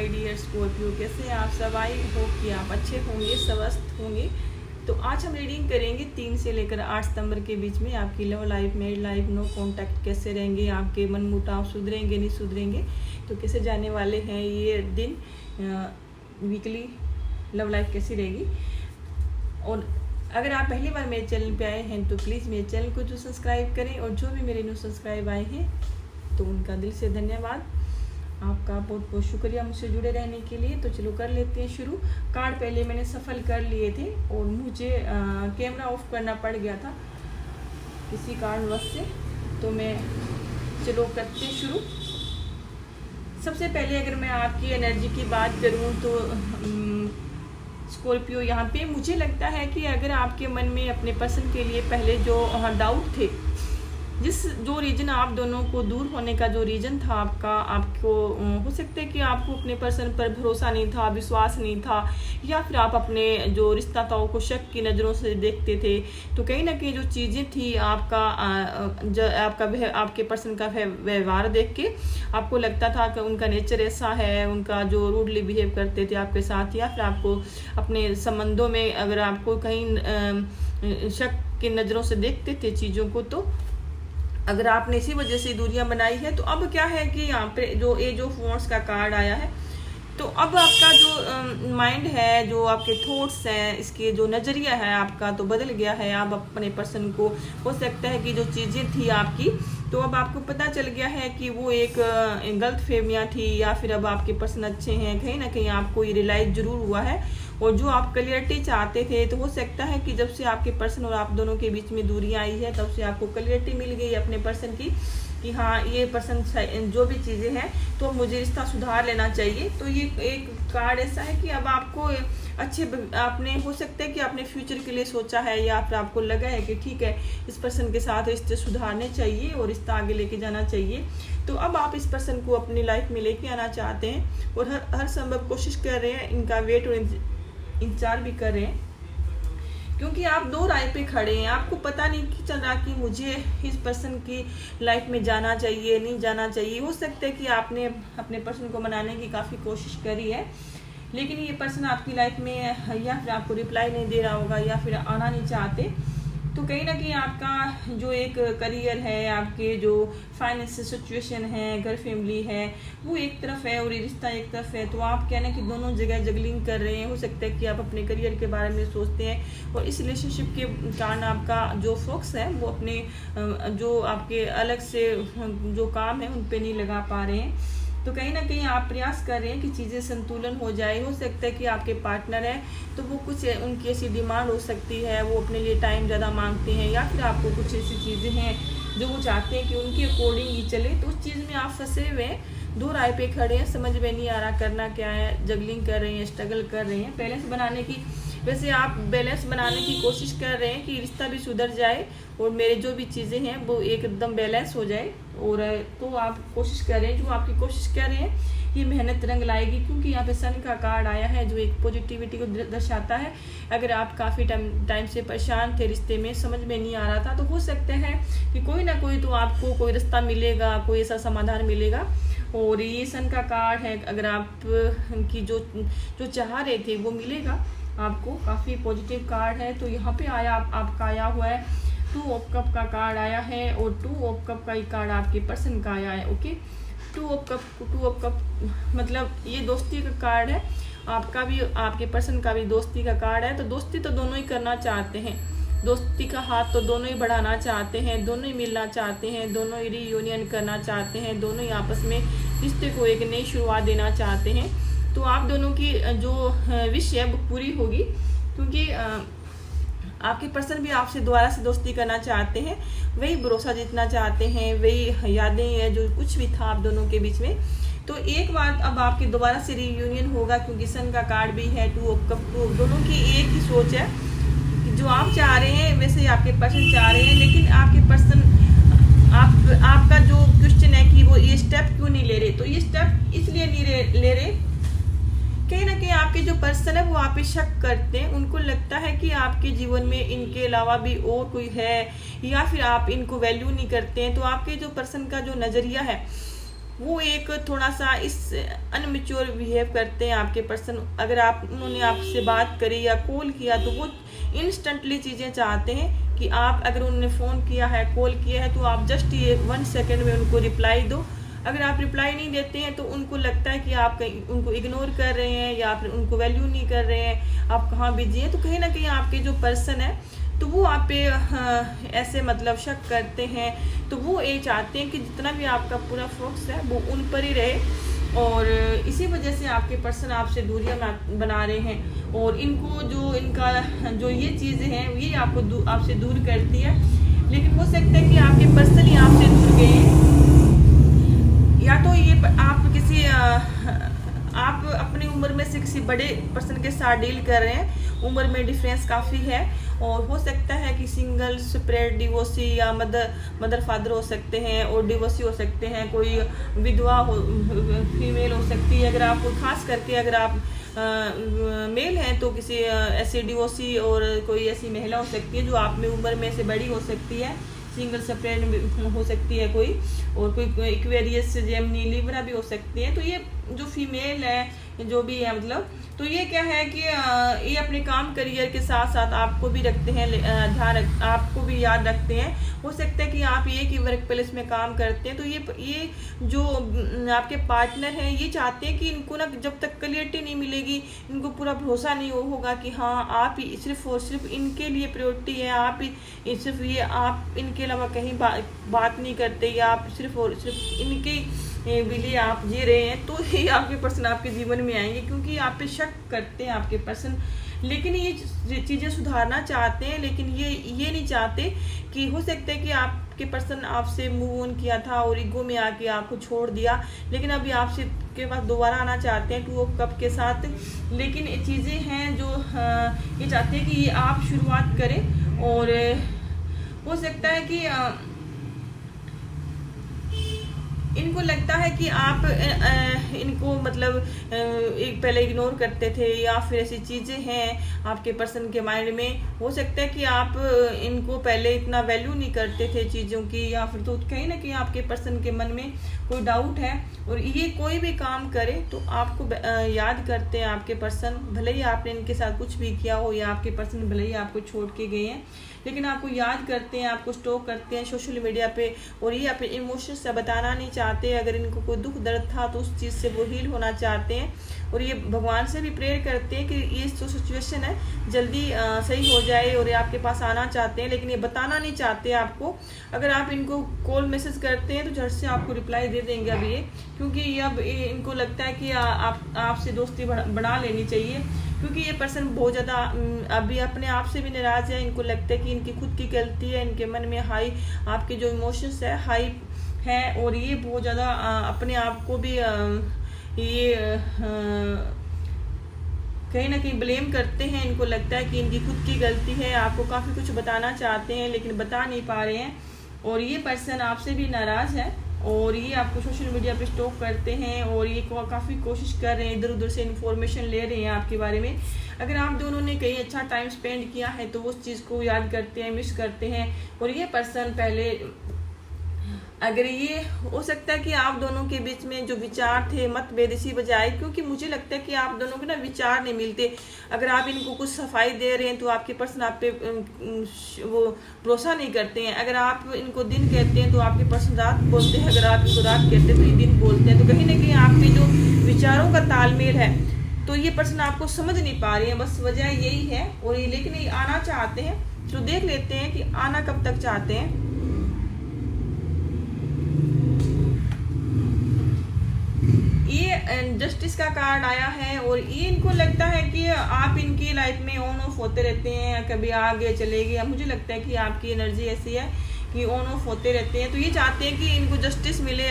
My dear Scorpio, कैसे हैं आप सब? आई होप कि आप अच्छे होंगे, स्वस्थ होंगे। तो आज हम रीडिंग करेंगे 3 से लेकर 8 सितंबर के बीच में आपकी love life, married life, no contact कैसे रहेंगे, आपके मन मुटाव सुधरेंगे नहीं सुधरेंगे, तो कैसे जाने वाले हैं ये दिन, वीकली लव लाइफ कैसी रहेगी। और अगर आप पहली बार मेरे चैनल पे आए हैं तो प्लीज़ मेरे चैनल को जो सब्सक्राइब करें, और जो भी मेरे न्यू सब्सक्राइब आए हैं तो उनका दिल से धन्यवाद, आपका बहुत बहुत शुक्रिया मुझसे जुड़े रहने के लिए। तो चलो कर लेते हैं शुरू। कार्ड पहले मैंने सफल कर लिए थे और मुझे कैमरा ऑफ करना पड़ गया था किसी कारणवश से, तो मैं चलो करते हैं शुरू। सबसे पहले अगर मैं आपकी एनर्जी की बात करूं तो स्कॉर्पियो, यहाँ पे मुझे लगता है कि अगर आपके मन में अपने पर्सन के लिए पहले जो डाउट थे, जो रीजन आप दोनों को दूर होने का जो रीजन था आपको हो सकता है कि आपको अपने पर्सन पर भरोसा नहीं था, विश्वास नहीं था, या फिर आप अपने जो रिश्ता था उसको शक की नज़रों से देखते थे। तो कहीं ना कहीं जो चीज़ें थी आपके पर्सन का व्यवहार देख के आपको लगता था कि उनका नेचर ऐसा है, उनका जो रूडली बिहेव करते थे आपके साथ, या फिर आपको अपने संबंधों में अगर आपको कहीं शक की नज़रों से देखते थे चीज़ों को, तो अगर आपने इसी वजह से दूरियां बनाई है। तो अब क्या है कि यहाँ पे जो एज ऑफ वॉन्ड्स का कार्ड आया है, तो अब आपका जो माइंड है, जो आपके थॉट्स हैं, इसके जो नज़रिया है आपका तो बदल गया है। आप अपने पर्सन को, हो सकता है कि जो चीज़ें थी आपकी, तो अब आपको पता चल गया है कि वो एक गलत फहमियाँ थी, या फिर अब आपके पर्सन अच्छे हैं। कहीं ना कहीं आपको ये रियलाइज जरूर हुआ है, और जो आप क्लियरिटी चाहते थे, तो हो सकता है कि जब से आपके पर्सन और आप दोनों के बीच में दूरियां आई है, तब से आपको क्लियरिटी मिल गई अपने पर्सन की कि हाँ, ये पर्सन जो भी चीज़ें हैं तो मुझे रिश्ता सुधार लेना चाहिए। तो ये एक कार्ड ऐसा है कि अब आपको आपने, हो सकता है कि आपने फ्यूचर के लिए सोचा है, या फिर आपको लगा है कि ठीक है, इस पर्सन के साथ रिश्ते सुधारने चाहिए और रिश्ता आगे लेके जाना चाहिए। तो अब आप इस पर्सन को अपनी लाइफ में लेके आना चाहते हैं, और हर संभव कोशिश कर रहे हैं, इनका वेट और इंतजार भी कर रहे हैं, क्योंकि आप दो राय पे खड़े हैं। आपको पता नहीं चल रहा कि मुझे इस पर्सन की लाइफ में जाना चाहिए नहीं जाना चाहिए। हो सकता है कि आपने अपने पर्सन को मनाने की काफ़ी कोशिश करी है, लेकिन ये पर्सन आपकी लाइफ में या फिर आपको रिप्लाई नहीं दे रहा होगा, या फिर आना नहीं चाहते। तो कहीं ना कहीं आपका जो एक करियर है, आपके जो फाइनेंशियल सिचुएशन है, घर फैमिली है, वो एक तरफ है और ये रिश्ता एक तरफ है। तो आप कहना कि दोनों जगह जगलिंग कर रहे हैं। हो सकता है कि आप अपने करियर के बारे में सोचते हैं, और इस रिलेशनशिप के कारण आपका जो फोकस है वो अपने जो आपके अलग से जो काम है उन पे नहीं लगा पा रहे हैं। तो कहीं ना कहीं आप प्रयास कर रहे हैं कि चीज़ें संतुलन हो जाए। हो सकता है कि आपके पार्टनर है तो वो कुछ उनकी ऐसी डिमांड हो सकती है, वो अपने लिए टाइम ज़्यादा मांगते हैं, या फिर आपको कुछ ऐसी चीज़ें हैं जो वो चाहते हैं कि उनके अकॉर्डिंग ही चले। तो उस चीज़ में आप फंसे हुए हैं, दो राय पे खड़े हैं, समझ में नहीं आ रहा करना क्या है, जगलिंग कर रहे हैं, स्ट्रगल कर रहे हैं बैलेंस बनाने की। वैसे आप बैलेंस बनाने की कोशिश कर रहे हैं कि रिश्ता भी सुधर जाए और मेरे जो भी चीज़ें हैं वो एकदम बैलेंस हो जाए, और तो आप कोशिश कर रहे हैं। जो आपकी कोशिश कर रहे हैं ये मेहनत रंग लाएगी, क्योंकि यहाँ पे सन का कार्ड आया है जो एक पॉजिटिविटी को दर्शाता है। अगर आप काफ़ी टाइम से परेशान थे, रिश्ते में समझ में नहीं आ रहा था, तो हो सकता है कि कोई ना कोई तो आपको कोई रास्ता मिलेगा, कोई ऐसा समाधान मिलेगा। और ये सन का कार्ड है, अगर आप की जो चाह रहे थे वो मिलेगा आपको। काफ़ी पॉजिटिव कार्ड है। तो यहाँ पे आपका आया हुआ है 2 ऑफ कप का कार्ड आया है, और 2 ऑफ कप का ही कार्ड आपके पर्सन का आया है। ओके, 2 ऑफ कप मतलब ये दोस्ती का कार्ड है, आपका भी आपके पर्सन का भी दोस्ती का कार्ड है। तो दोस्ती तो दोनों ही करना चाहते हैं, दोस्ती का हाथ तो दोनों ही बढ़ाना चाहते हैं, दोनों ही मिलना चाहते हैं, दोनों ही रीयूनियन करना चाहते हैं, दोनों ही आपस में रिश्ते को एक नई शुरुआत देना चाहते हैं। तो आप दोनों की जो विश है वो पूरी होगी, क्योंकि आपके पर्सन भी आपसे दोबारा से दोस्ती करना चाहते हैं, वही भरोसा जीतना चाहते हैं, वही यादें हैं जो कुछ भी था आप दोनों के बीच में। तो एक बार अब आपके दोबारा से रीयूनियन होगा, क्योंकि सन का कार्ड भी है 2 ऑफ कप। दोनों की एक ही सोच है कि जो आप चाह रहे हैं वैसे ही आपके पर्सन चाह रहे हैं, लेकिन आपके पर्सन आपका जो क्वेश्चन है कि वो ये स्टेप क्यों नहीं ले रहे, तो ये स्टेप इसलिए नहीं ले रहे, कहीं ना कहीं आपके जो पर्सन है वो आप पे शक करते हैं। उनको लगता है कि आपके जीवन में इनके अलावा भी और कोई है, या फिर आप इनको वैल्यू नहीं करते हैं। तो आपके जो पर्सन का जो नज़रिया है वो एक थोड़ा सा इस अनमेच्योर बिहेव करते हैं आपके पर्सन। अगर आप उन्होंने आपसे बात करी या कॉल किया तो वो इंस्टेंटली चीज़ें चाहते हैं कि आप, अगर उन्होंने फ़ोन किया है, कॉल किया है, तो आप जस्ट ये 1 सेकेंड में उनको रिप्लाई दो। अगर आप रिप्लाई नहीं देते हैं तो उनको लगता है कि आप कहीं उनको इग्नोर कर रहे हैं या फिर उनको वैल्यू नहीं कर रहे हैं, आप कहाँ बिजी हैं। तो कहीं ना कहीं आपके जो पर्सन है तो वो आप पे ऐसे मतलब शक करते हैं। तो वो ये चाहते हैं कि जितना भी आपका पूरा फोकस है वो उन पर ही रहे, और इसी वजह से आपके पर्सन आपसे दूरियां बना रहे हैं। और इनको जो इनका जो ये चीज़ें हैं ये आपको आपसे दूर करती है। लेकिन हो सकता है कि आपके पर्सन ही आपसे दूर गए, या तो ये आप किसी आप अपनी उम्र में से किसी बड़े पर्सन के साथ डील कर रहे हैं, उम्र में डिफरेंस काफ़ी है। और हो सकता है कि सिंगल, सेपरेट, डिवोर्सी या मदर फादर हो सकते हैं, और डिवोर्सी हो सकते हैं, कोई विधवा हो, फीमेल हो सकती है। अगर आप खास करके अगर आप मेल हैं तो किसी ऐसी डिवोर्सी और कोई ऐसी महिला हो सकती है जो आप में उम्र में से बड़ी हो सकती है, सिंगल, सेपरेट हो सकती है कोई, और कोई एक्वेरियस, जेमिनी, लिब्रा भी हो सकती है। तो ये जो फीमेल है जो भी है मतलब, तो ये क्या है कि ये अपने काम करियर के साथ साथ आपको भी रखते हैं, आपको भी याद रखते हैं। हो सकता है कि आप ये कि वर्क प्लेस में काम करते हैं, तो ये जो आपके पार्टनर हैं ये चाहते हैं कि इनको ना जब तक क्लियरिटी नहीं मिलेगी, इनको पूरा भरोसा नहीं होगा कि हाँ आप ही सिर्फ और सिर्फ इनके लिए प्रायोरिटी है, आप ही सिर्फ ये, आप इनके अलावा कहीं बात नहीं करते, या आप सिर्फ और सिर्फ इनके लिए आप जी रहे हैं। तो ये आपके पर्सन आपके जीवन में आएंगे, क्योंकि आप पे शक करते हैं आपके पर्सन। लेकिन ये चीज़ें सुधारना चाहते हैं, लेकिन ये नहीं चाहते कि हो सकता है कि आपके पर्सन आपसे मूव ऑन किया था और ईगो में आके आपको छोड़ दिया, लेकिन अभी आपसे के पास दोबारा आना चाहते हैं 2 ऑफ कप के साथ। लेकिन ये चीज़ें हैं जो ये चाहते हैं कि ये आप शुरुआत करें, और हो सकता है कि इनको लगता है कि आप इनको मतलब एक पहले इग्नोर करते थे, या फिर ऐसी चीज़ें हैं आपके पर्सन के माइंड में। हो सकता है कि आप इनको पहले इतना वैल्यू नहीं करते थे चीज़ों की, या फिर तो कहीं ना कहीं आपके पर्सन के मन में कोई डाउट है। और ये कोई भी काम करे तो आपको याद करते हैं आपके पर्सन, भले ही आपने इनके साथ कुछ भी किया हो, या आपके पर्सन भले ही आपको छोड़ के गए हैं, लेकिन आपको याद करते हैं, आपको स्टॉक करते हैं सोशल मीडिया पे। और ये अपने इमोशंस से बताना नहीं चाहते। अगर इनको कोई दुख दर्द था तो उस चीज़ से वो हील होना चाहते हैं, और ये भगवान से भी प्रेयर करते हैं कि ये जो सिचुएशन है जल्दी सही हो जाए, और ये आपके पास आना चाहते हैं, लेकिन ये बताना नहीं चाहते आपको। अगर आप इनको कॉल मैसेज करते हैं तो झट से आपको रिप्लाई दे देंगे अब ये, क्योंकि अब इनको लगता है कि आपसे दोस्ती बढ़ा लेनी चाहिए, क्योंकि ये पर्सन बहुत ज़्यादा अभी अपने आप से भी नाराज़ है। इनको लगता है कि इनकी खुद की गलती है, इनके मन में हाई आपके जो इमोशंस है हाई है, और ये बहुत ज़्यादा अपने आप को भी ये कहीं ना कहीं ब्लेम करते हैं। इनको लगता है कि इनकी खुद की गलती है, आपको काफ़ी कुछ बताना चाहते हैं लेकिन बता नहीं पा रहे हैं। और ये पर्सन आपसे भी नाराज़ है, और ये आपको सोशल मीडिया पे स्टॉक करते हैं, और ये काफ़ी कोशिश कर रहे हैं, इधर उधर से इन्फॉर्मेशन ले रहे हैं आपके बारे में। अगर आप दोनों ने कहीं अच्छा टाइम स्पेंड किया है तो उस चीज़ को याद करते हैं, मिस करते हैं। और ये पर्सन पहले, अगर ये हो सकता है कि आप दोनों के बीच में जो विचार थे मतभेद इसी वजह आए, क्योंकि मुझे लगता है कि आप दोनों के ना विचार नहीं मिलते। अगर आप इनको कुछ सफाई दे रहे हैं तो आपके पर्सन आप पे वो भरोसा नहीं करते हैं। अगर आप इनको दिन कहते हैं तो आपके पर्सन रात बोलते हैं, अगर आप इनको रात कहते हैं तो ये दिन बोलते हैं। तो कहीं ना कहीं आपके जो विचारों का तालमेल है, तो ये पर्सन आपको समझ नहीं पा रहे हैं, बस वजह यही है। और ये लेकिन ये आना चाहते हैं, तो देख लेते हैं कि आना कब तक चाहते हैं। ये जस्टिस का कार्ड आया है, और ये इनको लगता है कि आप इनकी लाइफ में ऑन ऑफ होते रहते हैं, कभी आगे चले गए। मुझे लगता है कि आपकी एनर्जी ऐसी है कि ऑन ऑफ होते रहते हैं। तो ये चाहते हैं कि इनको जस्टिस मिले,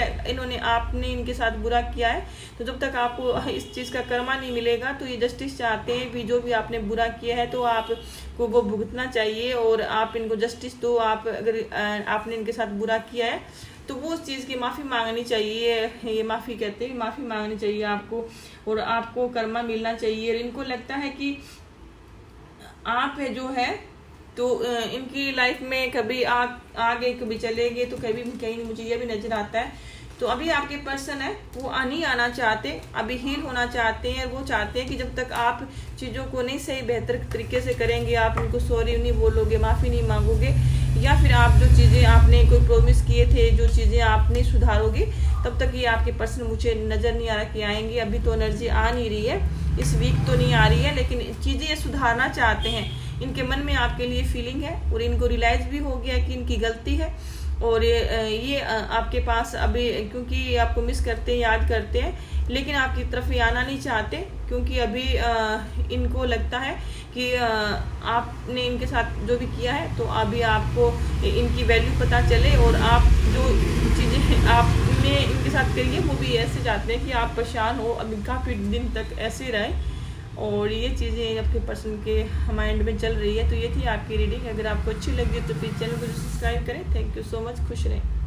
आपने इनके साथ बुरा किया है तो जब तक आपको इस चीज़ का कर्मा नहीं मिलेगा, तो ये जस्टिस चाहते हैं कि जो भी आपने बुरा किया है तो आपको वो भुगतना चाहिए, और आप इनको जस्टिस दो। आप अगर आपने इनके साथ बुरा किया है तो वो उस चीज़ की माफ़ी मांगनी चाहिए, ये माफ़ी कहते हैं, माफ़ी मांगनी चाहिए आपको, और आपको कर्मा मिलना चाहिए। और इनको लगता है कि आप है जो है तो इनकी लाइफ में कभी आगे कभी चले गए, तो कभी भी कहीं मुझे ये भी नज़र आता है। तो अभी आपके पर्सन है वो नहीं आना चाहते, अभी हील होना चाहते हैं। वो चाहते हैं कि जब तक आप चीज़ों को नहीं सही बेहतर तरीके से करेंगे, आप उनको सॉरी नहीं बोलोगे, माफ़ी नहीं मांगोगे, या फिर आप जो चीज़ें आपने कोई प्रॉमिस किए थे, जो चीज़ें आप नहीं सुधारोगे, तब तक ये आपके पर्सन मुझे नज़र नहीं आ रहा कि आएंगे। अभी तो एनर्जी आ नहीं रही है, इस वीक तो नहीं आ रही है, लेकिन चीज़ें ये सुधारना चाहते हैं। इनके मन में आपके लिए फीलिंग है और इनको रियलाइज़ भी हो गया कि इनकी गलती है। और ये आपके पास अभी, क्योंकि ये आपको मिस करते हैं, याद करते हैं, लेकिन आपकी तरफ ये आना नहीं चाहते, क्योंकि अभी इनको लगता है कि आपने इनके साथ जो भी किया है, तो अभी आपको इनकी वैल्यू पता चले और आप जो चीज़ें आपने इनके साथ करी है वो भी ऐसे चाहते हैं कि आप परेशान हो, अभी काफ़ी दिन तक ऐसे रहें। और ये चीज़ें आपके पर्सन के माइंड में चल रही है। तो ये थी आपकी रीडिंग। अगर आपको अच्छी लगी तो प्लीज़ चैनल को सब्सक्राइब करें। Thank you so much. खुश रहें।